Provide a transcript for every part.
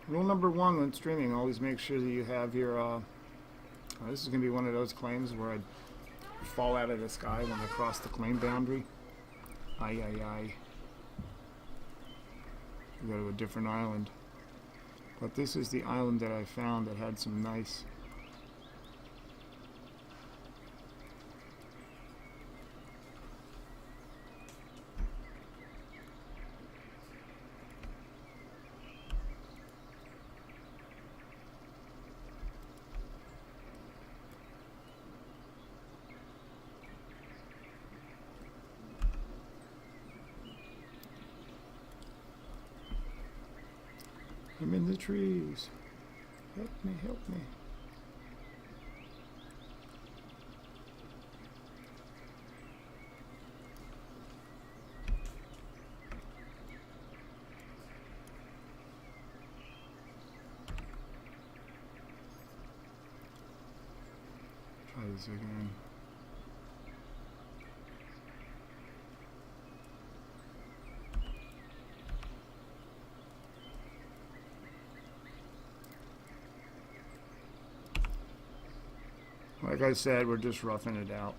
Rule number one when streaming: always make sure that you have your. This is gonna be one of those claims where I fall out of the sky when I cross the claim boundary. Aye, aye, aye. We go to a different island. But this is the island that I found that had some nice. I'm in the trees. Help me, help me. Try this again. Like I said, we're just roughing it out.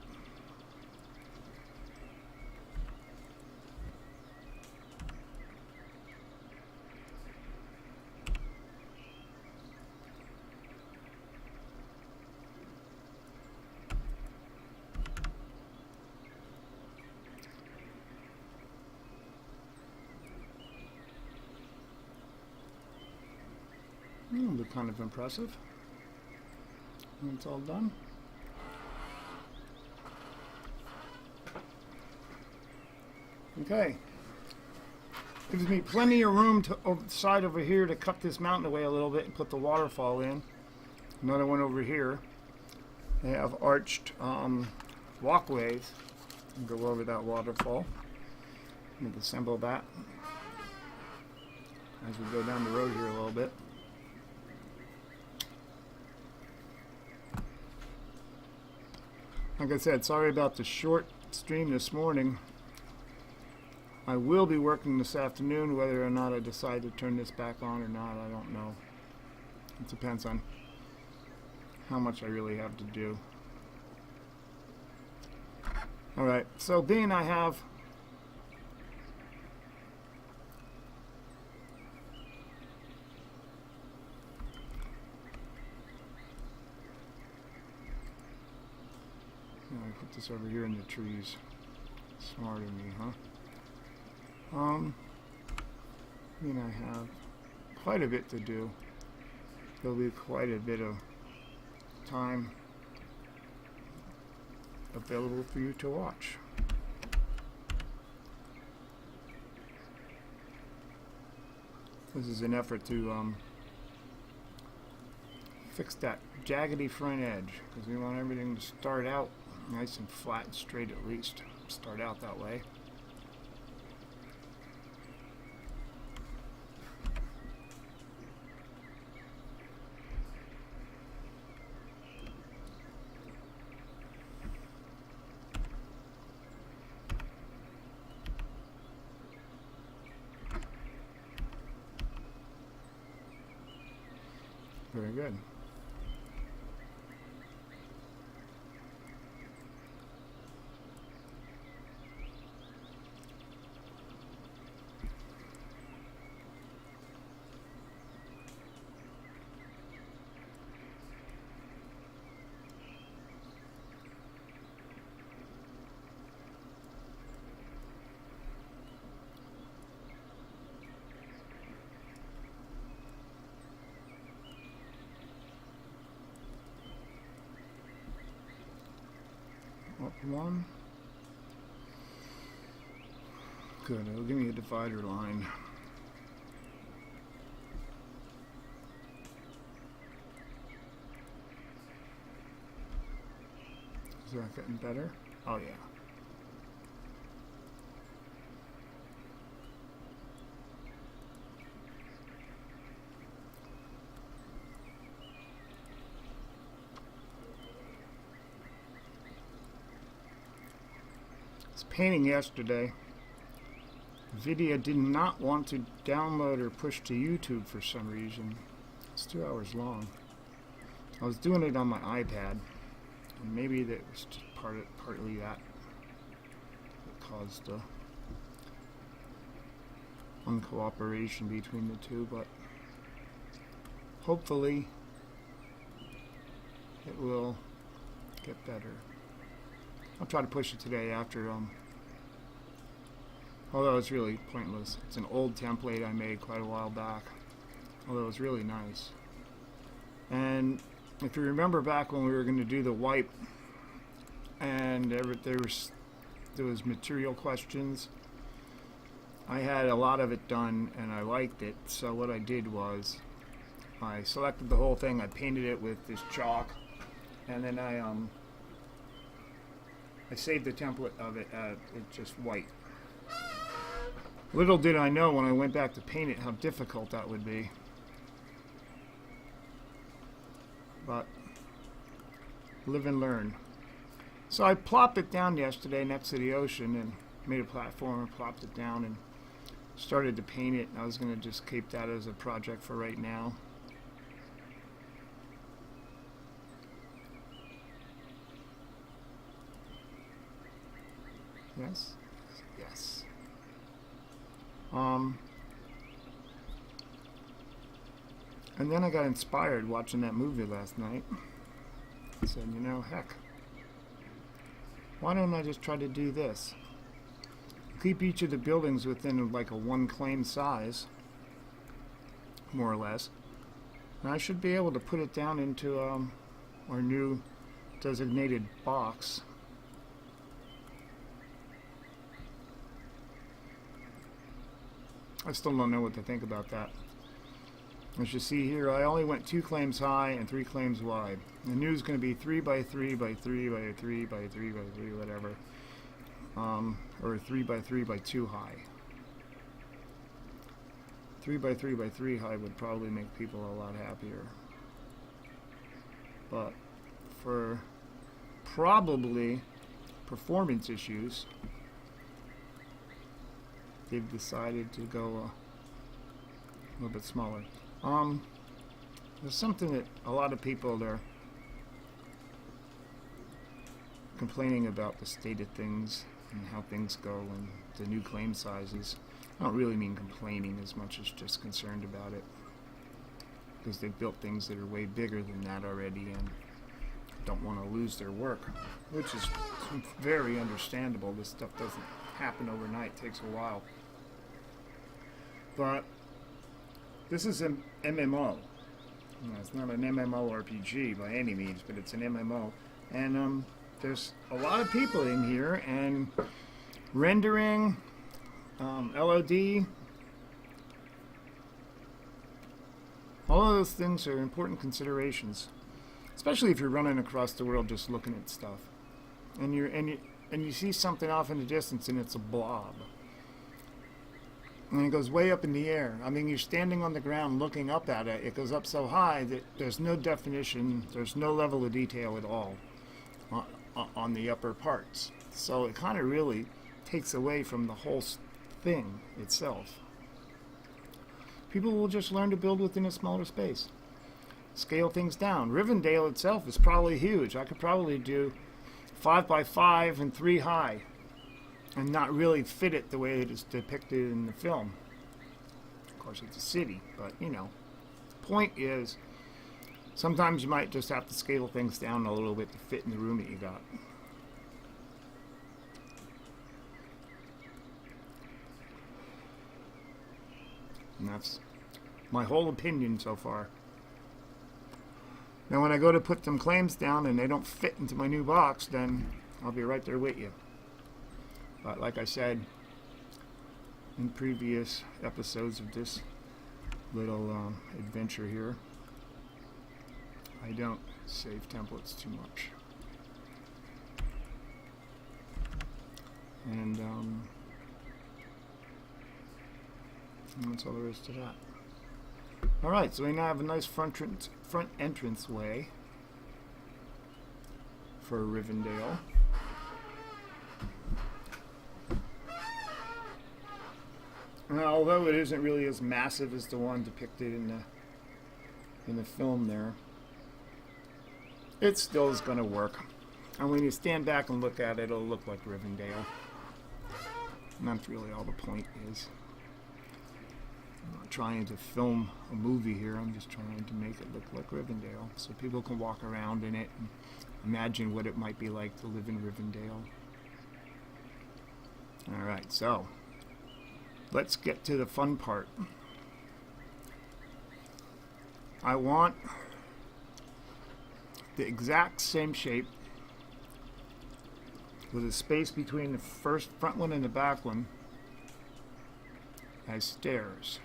It'll be kind of impressive when it's all done. Okay. Gives me plenty of room to side over here to cut this mountain away a little bit and put the waterfall in. Another one over here. They have arched walkways and go over that waterfall. Let me assemble that as we go down the road here a little bit. Like I said, sorry about the short stream this morning. I will be working this afternoon. Whether or not I decide to turn this back on or not, I don't know. It depends on how much I really have to do. Alright, so being I have I put this over here in the trees. Smart of me, huh? I have quite a bit to do. There'll be quite a bit of time available for you to watch. This is an effort to fix that jaggedy front edge, because we want everything to start out nice and flat and straight, at least. Start out that way. Very good. Up one. Good, it'll give me a divider line. Is that getting better? Oh yeah. Painting yesterday. Video did not want to download or push to YouTube for some reason. It's 2 hours long. I was doing it on my iPad, and maybe that was just partly that caused the uncooperation between the two, but hopefully it will get better. I'll try to push it today after although it's really pointless. It's an old template I made quite a while back, although it's really nice. And if you remember back when we were going to do the wipe and there was material questions, I had a lot of it done and I liked it, so what I did was I selected the whole thing, I painted it with this chalk, and then I saved the template of it as just white. Little did I know when I went back to paint it how difficult that would be. But live and learn. So I plopped it down yesterday next to the ocean and made a platform and plopped it down and started to paint it. I was going to just keep that as a project for right now. Yes? Yes. And then I got inspired watching that movie last night. I said, you know, heck, why don't I just try to do this? Keep each of the buildings within like a one claim size, more or less. And I should be able to put it down into our new designated box. I still don't know what to think about that. As you see here, I only went 2 claims high and 3 claims wide. The new is going to be 3 by 3 by 3 by 3 by 3 by 3, whatever. Or 3 by 3 by 2 high. 3 by 3 by 3 high would probably make people a lot happier. But for probably performance issues, they've decided to go a little bit smaller. There's something that a lot of people are complaining about the state of things and how things go and the new claim sizes. I don't really mean complaining as much as just concerned about it, because they've built things that are way bigger than that already and don't want to lose their work, which is very understandable. This stuff doesn't happen overnight, it takes a while. But this is an MMO. It's not an MMORPG by any means, but it's an MMO. And there's a lot of people in here, and rendering, LOD, all of those things are important considerations, especially if you're running across the world just looking at stuff, and you see something off in the distance and it's a blob, and it goes way up in the air. I mean, you're standing on the ground looking up at it. It goes up so high that there's no definition, there's no level of detail at all on the upper parts. So it kind of really takes away from the whole thing itself. People will just learn to build within a smaller space. Scale things down. Riverdale itself is probably huge. I could probably do 5 by 5 and 3 high and not really fit it the way it is depicted in the film. Of course, it's a city, but you know, the point is sometimes you might just have to scale things down a little bit to fit in the room that you got. And that's my whole opinion so far. Now when I go to put them claims down and they don't fit into my new box, then I'll be right there with you. But like I said in previous episodes of this little adventure here, I don't save templates too much. And that's all there is to that. Alright, so we now have a nice front entrance way for Riverdale. Now, although it isn't really as massive as the one depicted in the film there, it still is going to work. And when you stand back and look at it, it'll look like Rivendale. And that's really all the point is. I'm not trying to film a movie here. I'm just trying to make it look like Rivendale so people can walk around in it and imagine what it might be like to live in Rivendale. Alright, so let's get to the fun part. I want the exact same shape with a space between the front one and the back one as stairs.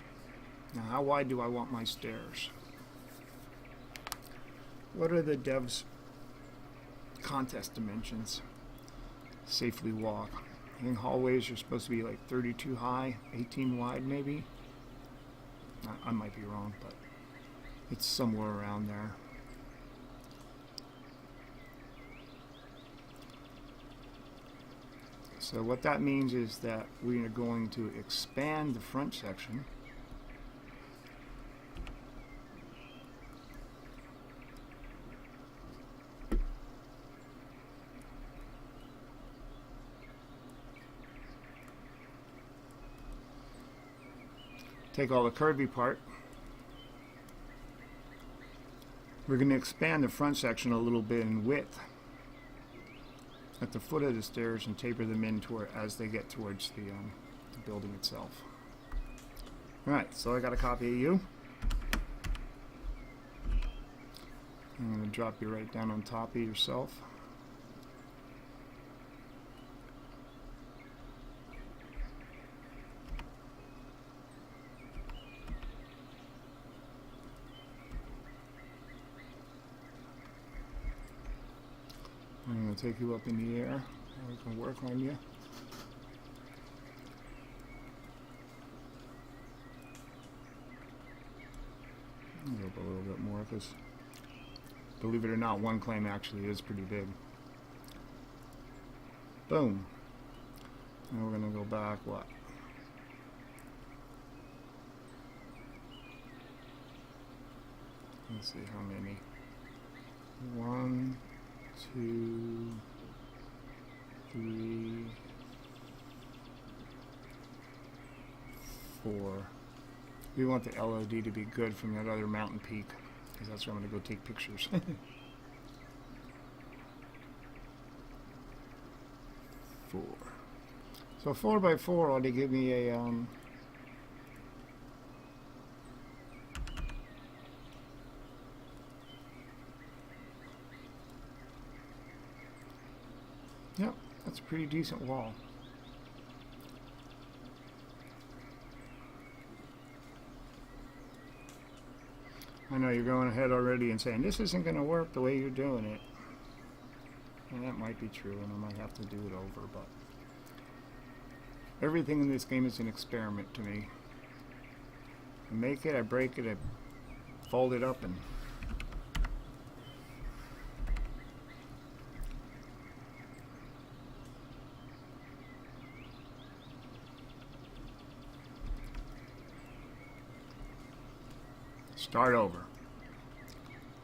Now, how wide do I want my stairs? What are the devs' contest dimensions? Safely walk. I think hallways are supposed to be like 32 high, 18 wide maybe. I might be wrong, but it's somewhere around there. So what that means is that we are going to expand the front section. Take all the curvy part. We're going to expand the front section a little bit in width at the foot of the stairs and taper them in as they get towards the building itself. Alright, so I got a copy of you. I'm going to drop you right down on top of yourself. I'm going to take you up in the air. We can work on you. Go up a little bit more because, believe it or not, one claim actually is pretty big. Boom. Now we're going to go back, what? Let's see how many. 1, 2, 3, 4. We want the LOD to be good from that other mountain peak, because that's where I'm going to go take pictures. 4. So 4x4 ought to give me a yep, that's a pretty decent wall. I know you're going ahead already and saying this isn't going to work the way you're doing it. And that might be true, and I might have to do it over, but everything in this game is an experiment to me. I make it, I break it, I fold it up, and start over.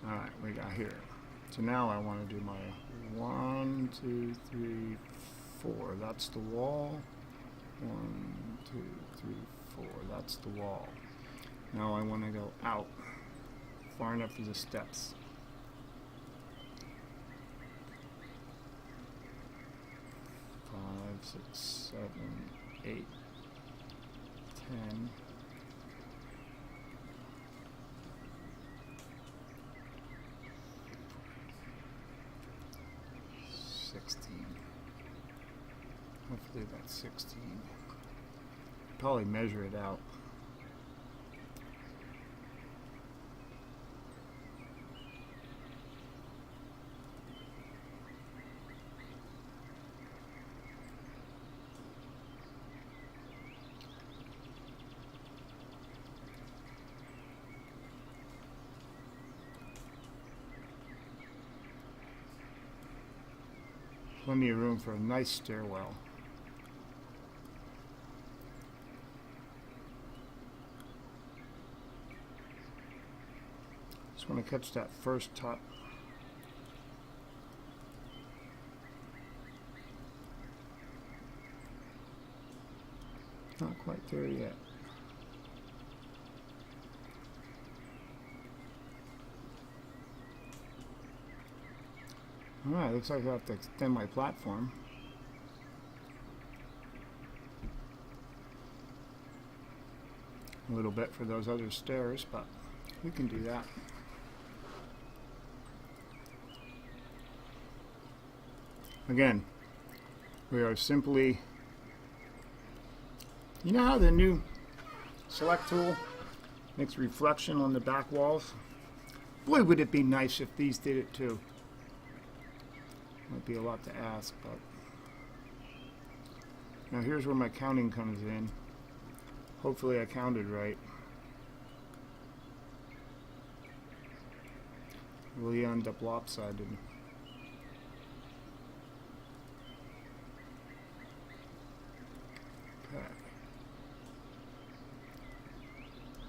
Alright, we got here. So now I want to do my 1, 2, 3, 4. That's the wall. 1, 2, 3, 4. That's the wall. Now I want to go out far enough for the steps. 5, 6, 7, 8, 10. 16. Hopefully that's 16. Probably measure it out. Plenty of room for a nice stairwell. Just want to catch that first top. Not quite there yet. Alright, looks like I have to extend my platform. A little bit for those other stairs, but we can do that. Again, we are simply, you know how the new select tool makes reflection on the back walls? Boy, would it be nice if these did it too. Might be a lot to ask, but now here's where my counting comes in. Hopefully I counted right. Will you end up lopsided? Okay.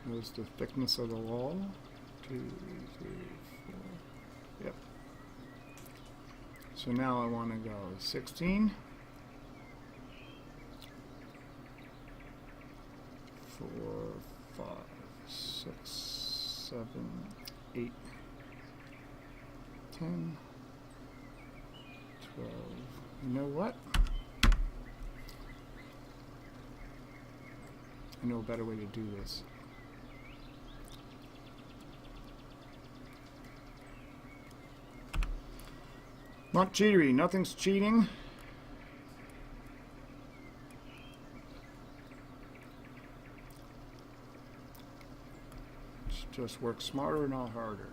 There's the thickness of the wall. 2, 3, 4. Yep. So now I want to go 16. 4, 5, 6, 7, 8, 10, 12. You know what? I know a better way to do this. Not cheatery. Nothing's cheating. Just work smarter, not harder.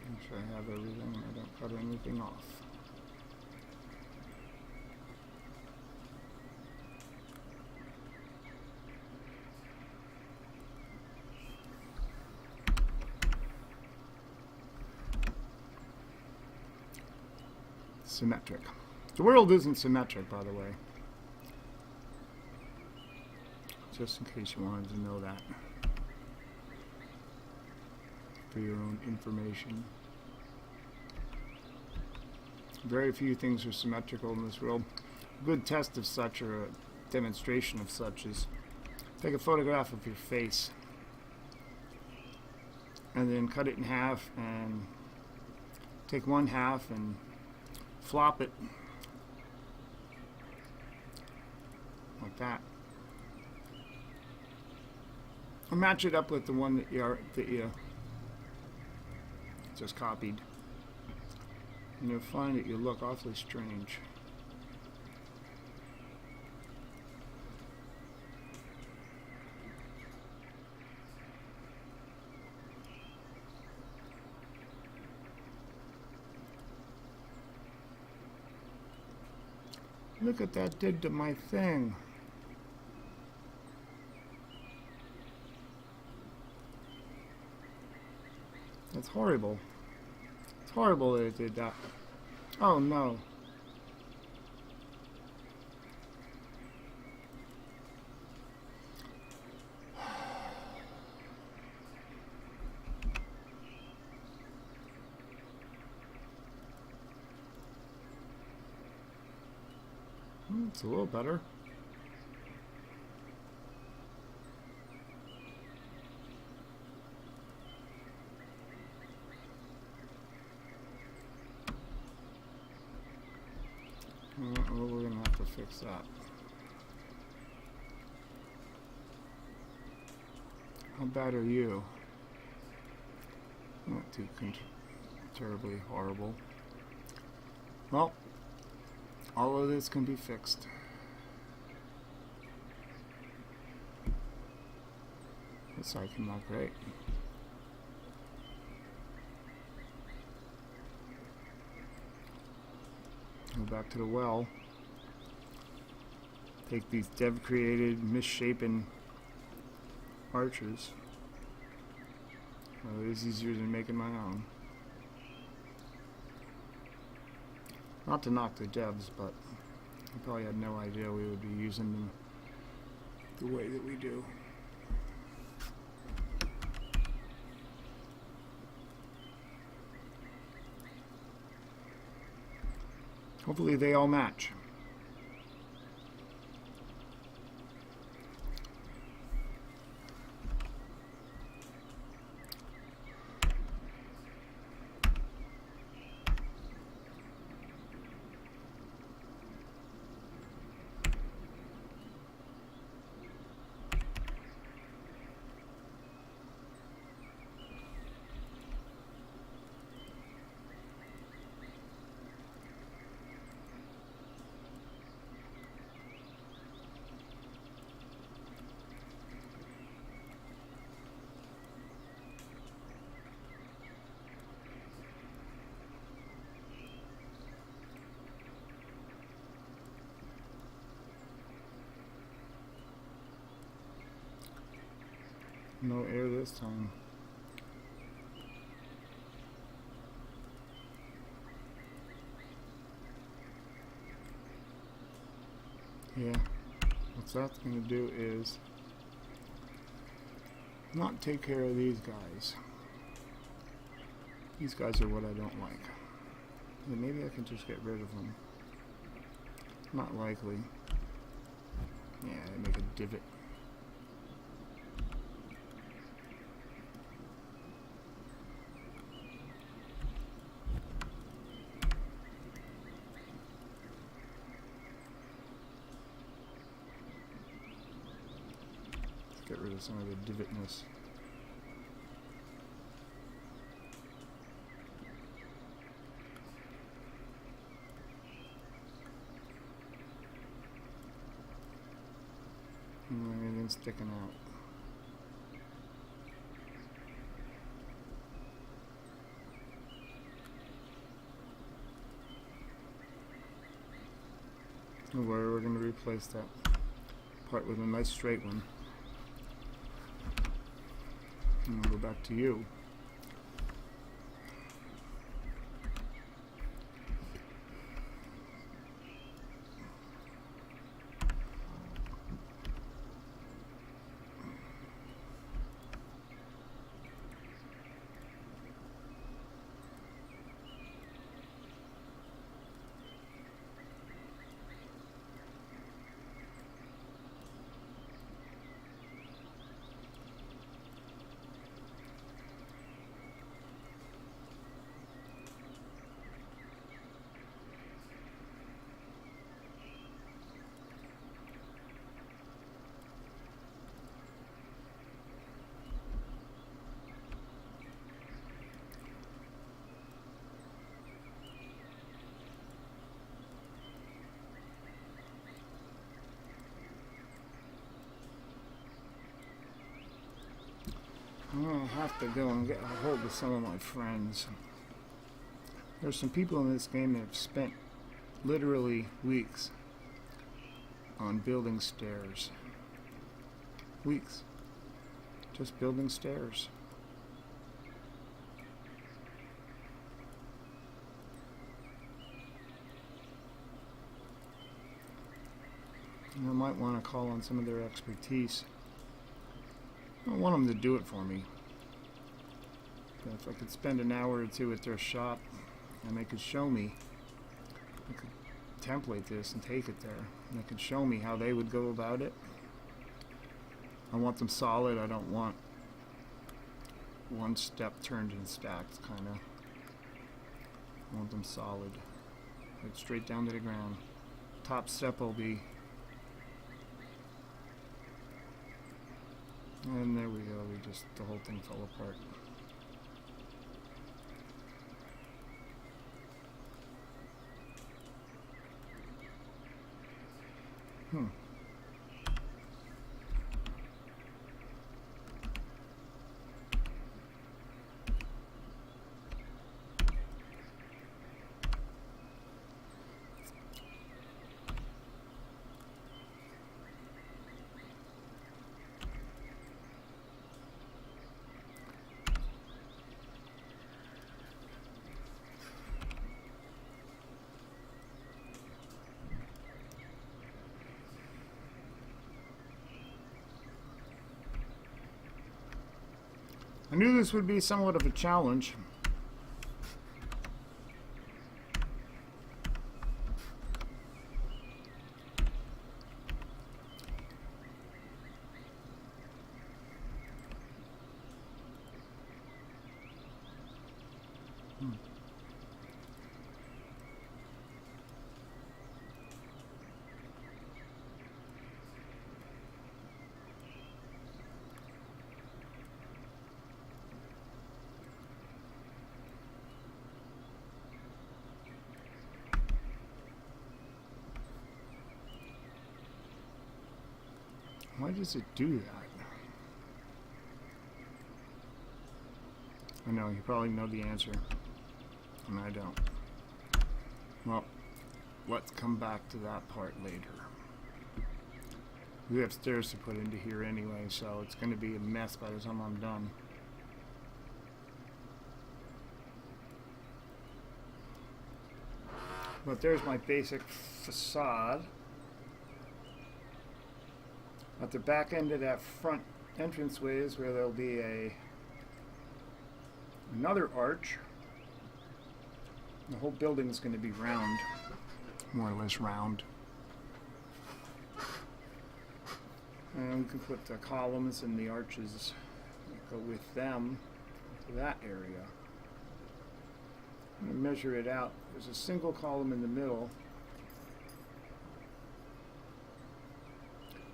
Make sure I have everything and I don't cut anything off. Symmetric. The world isn't symmetric, by the way. Just in case you wanted to know that. For your own information. Very few things are symmetrical in this world. A good test of such, or a demonstration of such, is take a photograph of your face and then cut it in half and take one half and flop it like that, and match it up with the one that you just copied, and you'll find that you look awfully strange. Look what that did to my thing. That's horrible. It's horrible that it did that. Oh no. It's a little better. Well, we're gonna have to fix that. How bad are you? Not too terribly horrible. Well, all of this can be fixed. This side came out great. Go back to the well. Take these dev-created, misshapen arches. Well, it is easier than making my own. Not to knock the devs, but I probably had no idea we would be using them the way that we do. Hopefully they all match. No air this time. Yeah, what that's going to do is not take care of these guys. These guys are what I don't like. Yeah, maybe I can just get rid of them. Not likely. Yeah, they make a divot. Get rid of some of the divotness. Everything's sticking out. Don't worry, we're going to replace that part with a nice straight one. And we'll go back to you. I'll have to go and get a hold of some of my friends. There's some people in this game that have spent literally weeks on building stairs. Weeks. Just building stairs. And I might want to call on some of their expertise. I don't want them to do it for me. But if I could spend an hour or two at their shop and they could show me, I could template this and take it there. And they could show me how they would go about it. I want them solid. I don't want one step turned and stacked, kind of. I want them solid. Right straight down to the ground. Top step will be. And there we go, the whole thing fell apart. I knew this would be somewhat of a challenge. Why does it do that? I know, you probably know the answer, and I don't. Well, let's come back to that part later. We have stairs to put into here anyway, so it's going to be a mess by the time I'm done. But there's my basic facade. At the back end of that front entranceway is where there'll be another arch. The whole building is going to be round, more or less round. And we can put the columns and the arches that go with them to that area. I'm going to measure it out. There's a single column in the middle.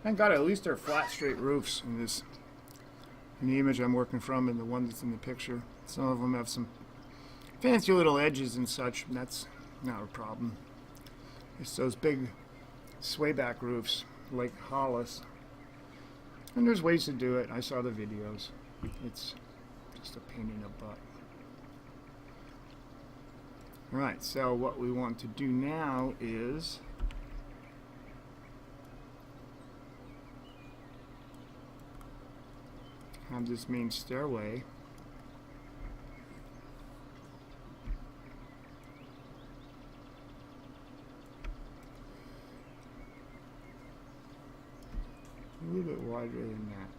Thank God at least they're flat, straight roofs in the image I'm working from and the one that's in the picture. Some of them have some fancy little edges and such, and that's not a problem. It's those big swayback roofs like Hollis. And there's ways to do it. I saw the videos. It's just a pain in the butt. Right, so what we want to do now is have this main stairway a little bit wider than that.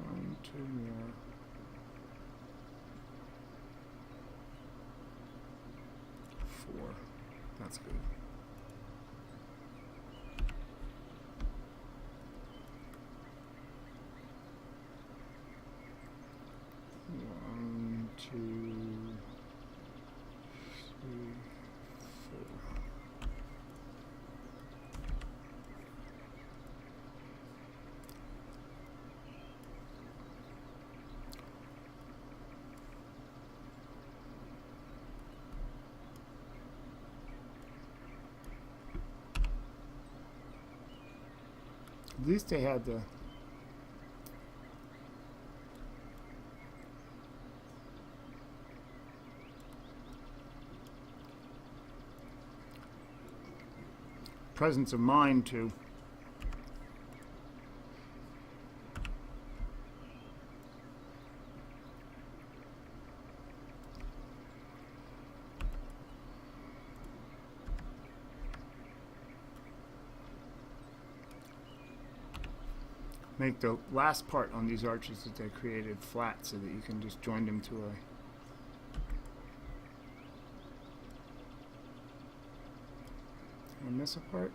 One, two more. Four. That's good. One, two, three, four. At least they had the presence of mind to make the last part on these arches that they created flat so that you can just join them to a miss a part.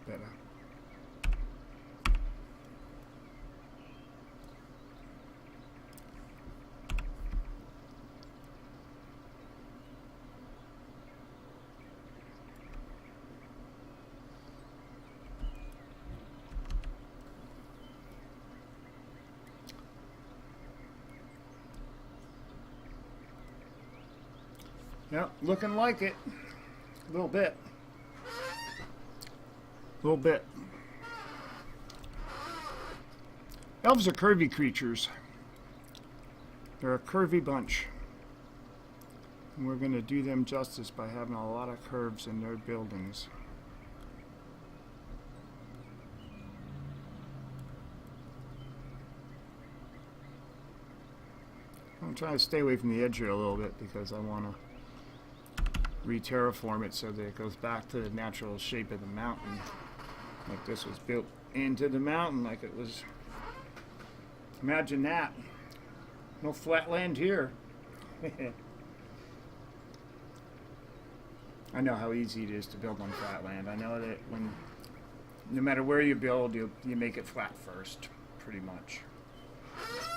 Better. Yep, looking like it. A little bit. A little bit. Elves are curvy creatures. They're a curvy bunch. And we're going to do them justice by having a lot of curves in their buildings. I'm trying to stay away from the edge here a little bit because I want to re-terraform it so that it goes back to the natural shape of the mountain. Like this was built into the mountain like it was. Imagine that. No flat land here. I know how easy it is to build on flat land. I know that when, no matter where you build, you make it flat first, pretty much.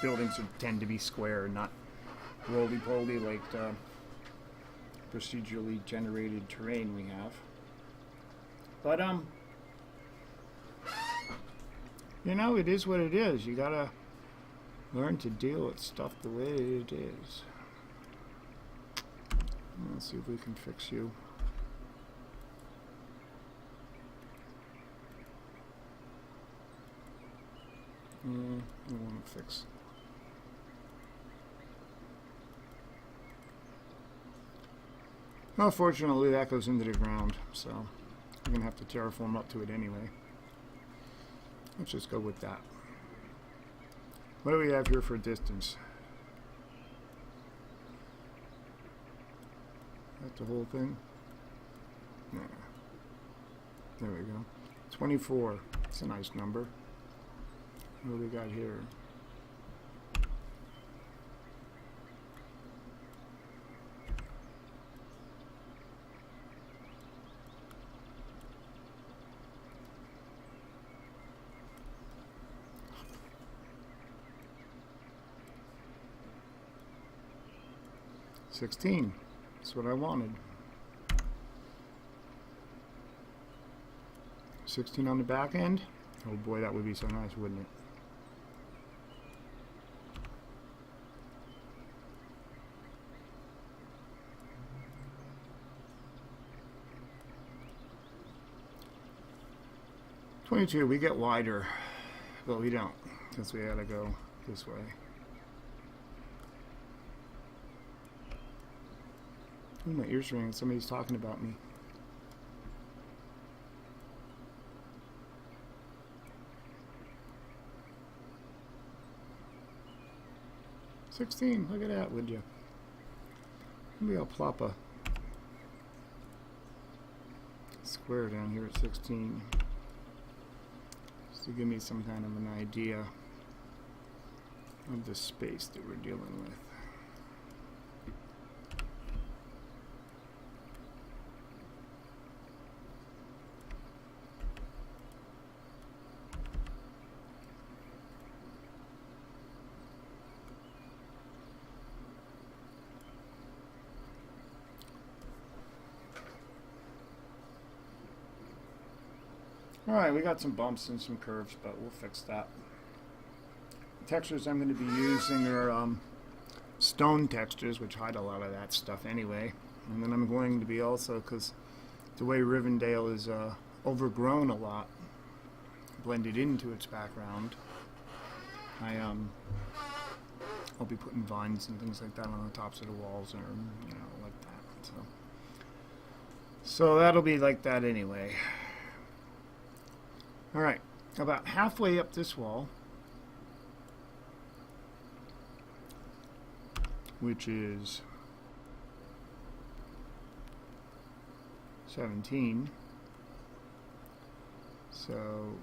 Buildings tend to be square, not roly-poly like the procedurally generated terrain we have. But you know, it is what it is. You gotta learn to deal with stuff the way it is. Let's see if we can fix you. I want to fix. Well, fortunately, that goes into the ground, so I'm going to have to terraform up to it anyway. Let's just go with that. What do we have here for distance? That's the whole thing? Yeah. There we go. 24. That's a nice number. What do we got here? $16. That's what I wanted. 16 on the back end. Oh boy, that would be so nice, wouldn't it? $22. We get wider, but we don't, since we had to go this way. Ooh, my ears ringing. Somebody's talking about me. $16. Look at that, would you? Maybe I'll plop a square down here at 16. Just to give me some kind of an idea of the space that we're dealing with. Alright, we got some bumps and some curves, but we'll fix that. The textures I'm going to be using are stone textures, which hide a lot of that stuff anyway. And then I'm going to be also, because the way Riverdale is overgrown a lot, blended into its background, I'll be putting vines and things like that on the tops of the walls, or you know, like that. So that'll be like that anyway. Alright, about halfway up this wall, which is 17, so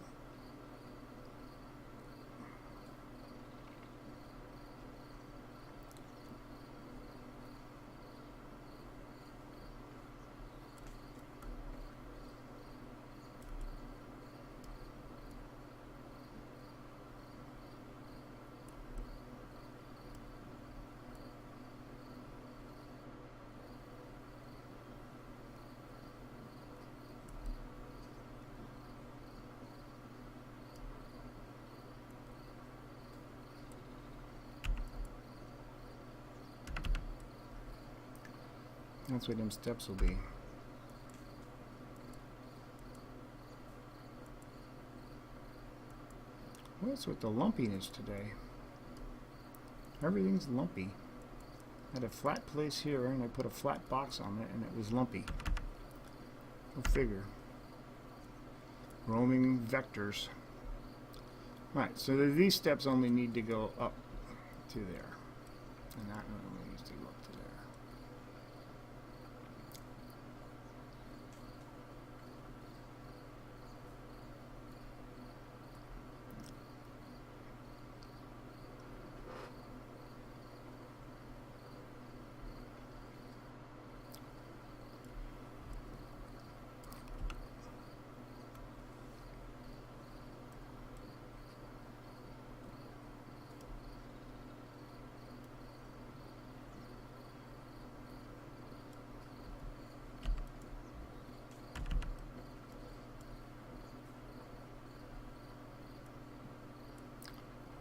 that's where them steps will be. What's with the lumpiness today? Everything's lumpy. I had a flat place here and I put a flat box on it and it was lumpy. Go figure. Roaming vectors. Right, so these steps only need to go up to there. And that one only needs to go up to there.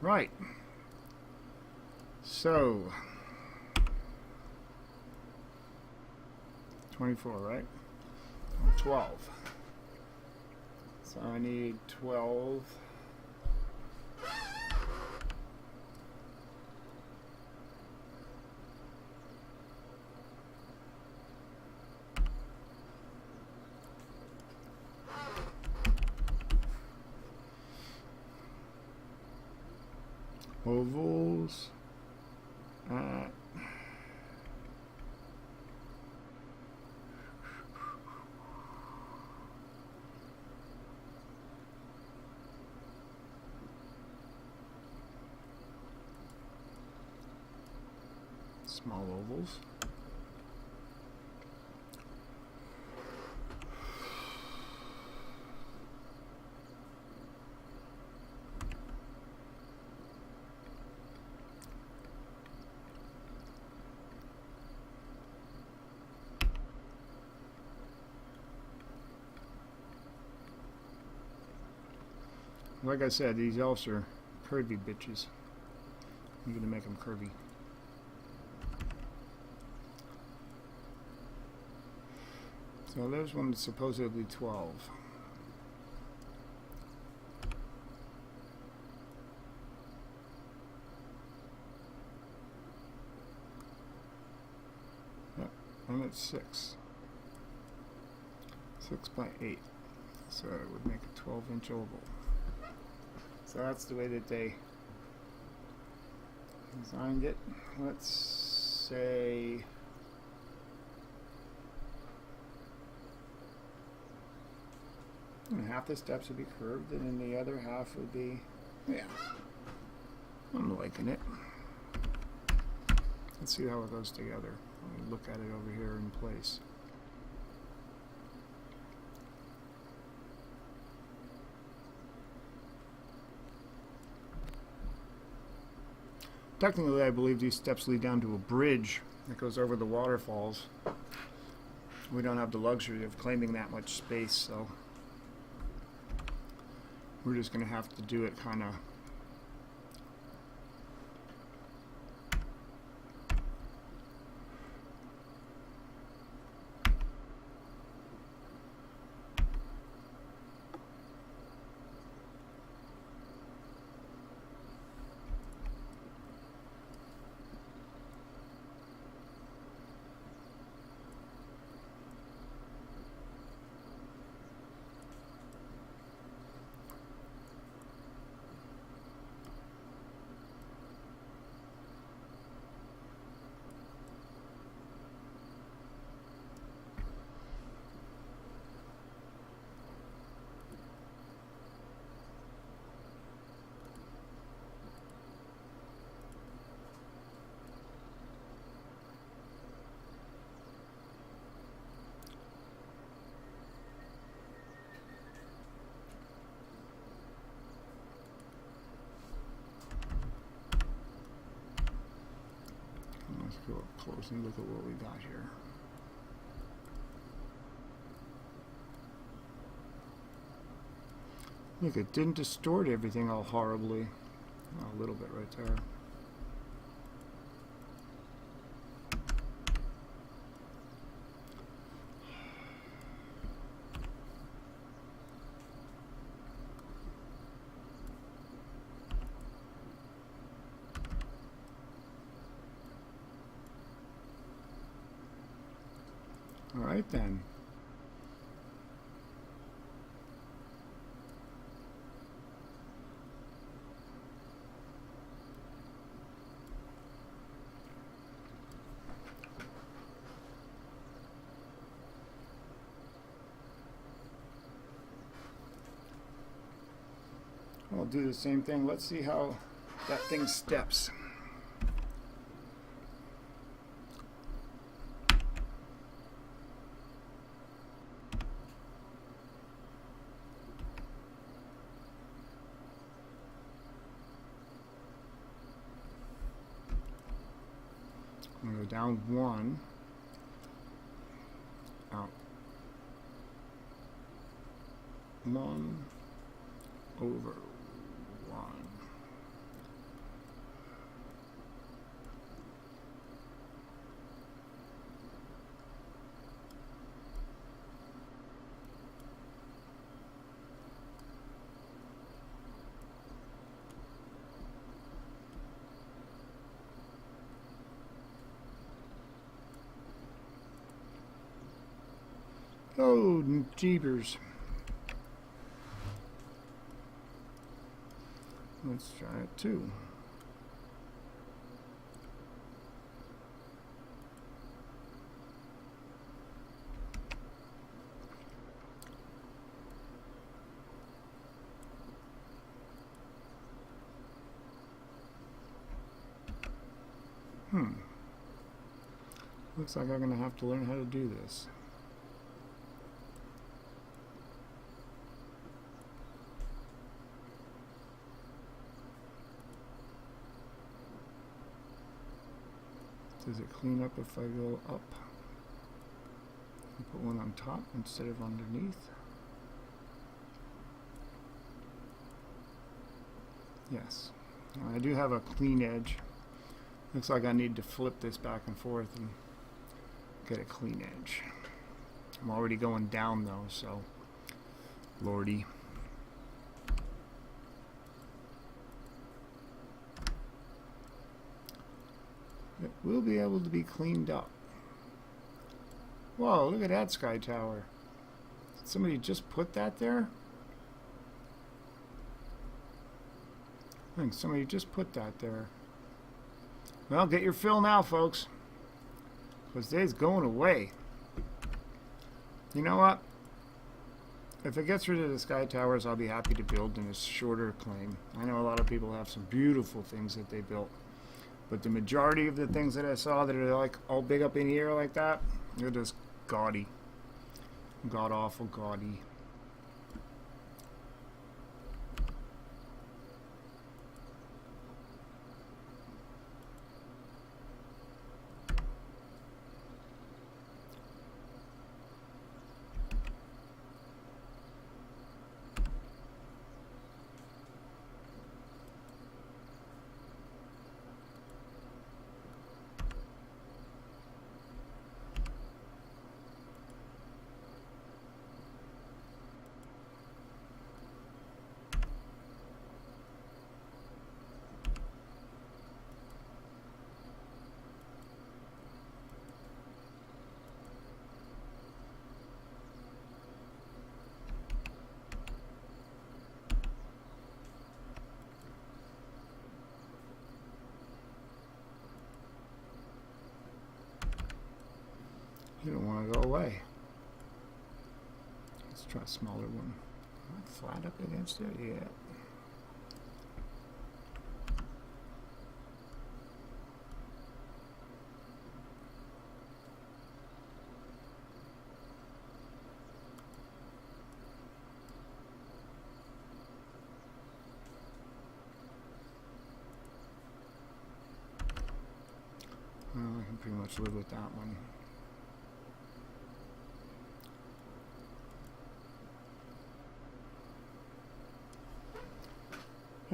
Right. So 24, right? 12. So I need 12. Ovals at small ovals. Like I said, these elves are curvy bitches. I'm gonna make them curvy. So there's one that's supposedly 12. Yep, I'm at 6. 6 by 8. So it would make a 12-inch oval. So that's the way that they designed it. Let's say half the steps would be curved and then the other half would be, yeah, I'm liking it. Let's see how it goes together. Let me look at it over here in place. Technically, I believe these steps lead down to a bridge that goes over the waterfalls. We don't have the luxury of claiming that much space, so we're just going to have to do it kind of let's go up close and look at what we got here. Look, it didn't distort everything all horribly. Oh, a little bit right there. All right then. I'll do the same thing. Let's see how that thing steps. I'm going to go down one, out one, over one. Oh, jeepers. Let's try it too. Looks like I'm going to have to learn how to do this. Does it clean up if I go up? Put one on top instead of underneath. Yes. I do have a clean edge. Looks like I need to flip this back and forth and get a clean edge. I'm already going down though, so lordy. It will be able to be cleaned up. Whoa, look at that sky tower. Did somebody just put that there? I think somebody just put that there. Well, get your fill now, folks. Because today's going away. You know what? If it gets rid of the sky towers, I'll be happy to build in a shorter claim. I know a lot of people have some beautiful things that they built. But the majority of the things that I saw that are like all big up in the air like that, they're just gaudy. God awful gaudy. You don't want to go away. Let's try a smaller one. Flat up against it? Yeah. Well, I can pretty much live with that one.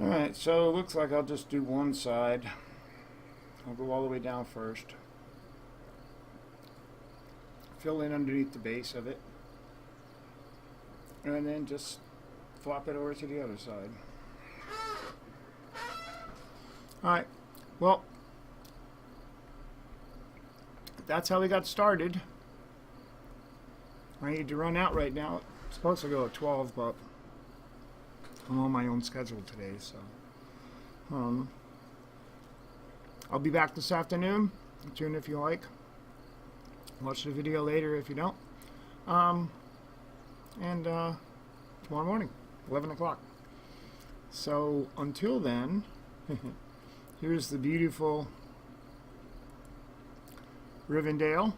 Alright, so it looks like I'll just do one side. I'll go all the way down first. Fill in underneath the base of it. And then just flop it over to the other side. Alright, well, that's how we got started. I need to run out right now. It's supposed to go at 12, but I'm on my own schedule today, so I'll be back this afternoon. Tune if you like. Watch the video later if you don't. And tomorrow morning, 11 o'clock. So until then, here's the beautiful Riverdale